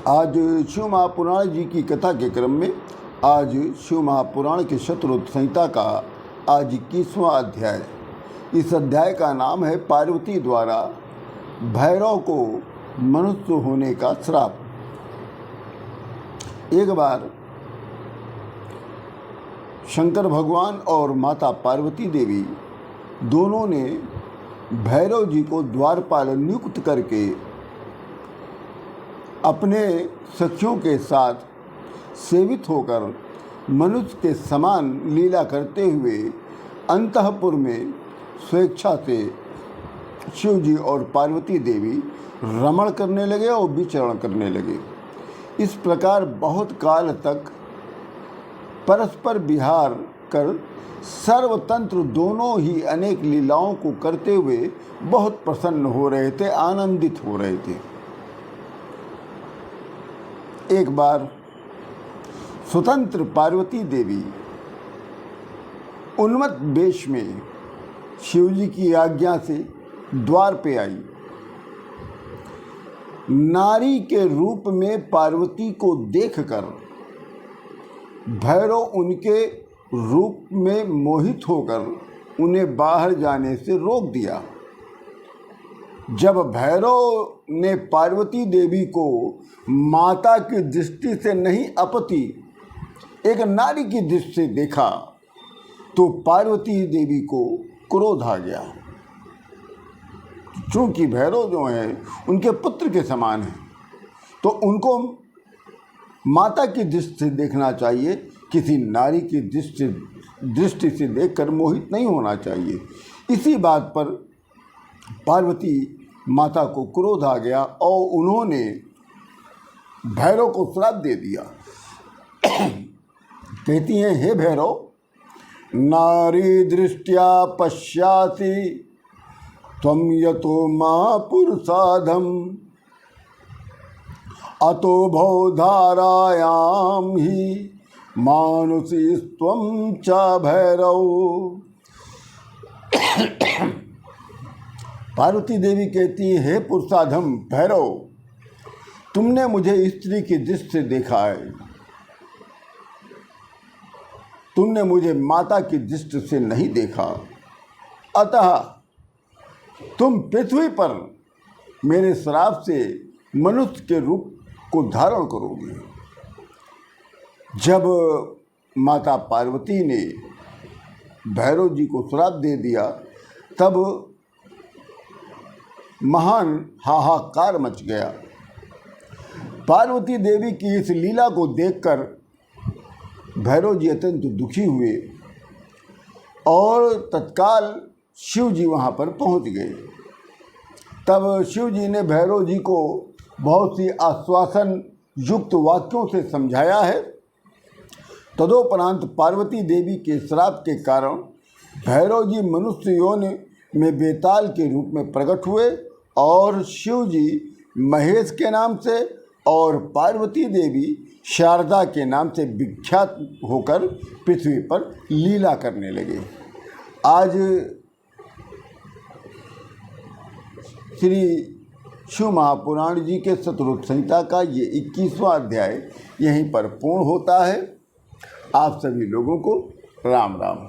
आज शिव महापुराण जी की कथा के क्रम में आज शिव महापुराण के शतरुद्र संहिता का आज 21वां अध्याय। इस अध्याय का नाम है पार्वती द्वारा भैरव को मनुष्य होने का श्राप। एक बार शंकर भगवान और माता पार्वती देवी दोनों ने भैरव जी को द्वारपाल नियुक्त करके अपने सखियों के साथ सेवित होकर मनुष्य के समान लीला करते हुए अंतःपुर में स्वेच्छा से शिव जी और पार्वती देवी रमण करने लगे और विचरण करने लगे। इस प्रकार बहुत काल तक परस्पर विहार कर सर्वतंत्र दोनों ही अनेक लीलाओं को करते हुए बहुत प्रसन्न हो रहे थे, आनंदित हो रहे थे। एक बार स्वतंत्र पार्वती देवी उन्मत्त वेश में शिवजी की आज्ञा से द्वार पे आई। नारी के रूप में पार्वती को देखकर भैरव उनके रूप में मोहित होकर उन्हें बाहर जाने से रोक दिया। जब भैरव ने पार्वती देवी को माता की दृष्टि से नहीं अपितु एक नारी की दृष्टि से देखा तो पार्वती देवी को क्रोध आ गया। चूंकि भैरव जो है उनके पुत्र के समान है तो उनको माता की दृष्टि से देखना चाहिए, किसी नारी की दृष्टि से देखकर मोहित नहीं होना चाहिए। इसी बात पर पार्वती माता को क्रोध आ गया और उन्होंने भैरव को श्राप दे दिया। कहती हैं, हे भैरव, नारी दृष्टिया पश्यासि त्वं यतो मां पुरुषाधम अतो भवधारायां हि मानुषी त्वं च भैरव। पार्वती देवी कहती है, हे पुरुषाधम भैरव, तुमने मुझे स्त्री की दृष्टि से देखा है, तुमने मुझे माता की दृष्टि से नहीं देखा, अतः तुम पृथ्वी पर मेरे श्राप से मनुष्य के रूप को धारण करोगे। जब माता पार्वती ने भैरव जी को श्राप दे दिया तब महान हाहाकार मच गया। पार्वती देवी की इस लीला को देखकर भैरव जी अत्यंत दुखी हुए और तत्काल शिव जी वहाँ पर पहुँच गए। तब शिव जी ने भैरव जी को बहुत सी आश्वासन युक्त वाक्यों से समझाया है। तदोपरांत पार्वती देवी के श्राप के कारण भैरव जी मनुष्य योनि में बेताल के रूप में प्रकट हुए और शिव जी महेश के नाम से और पार्वती देवी शारदा के नाम से विख्यात होकर पृथ्वी पर लीला करने लगे। आज श्री शिव महापुराण जी के शतरुद्र संहिता का ये 21वां अध्याय यहीं पर पूर्ण होता है। आप सभी लोगों को राम राम।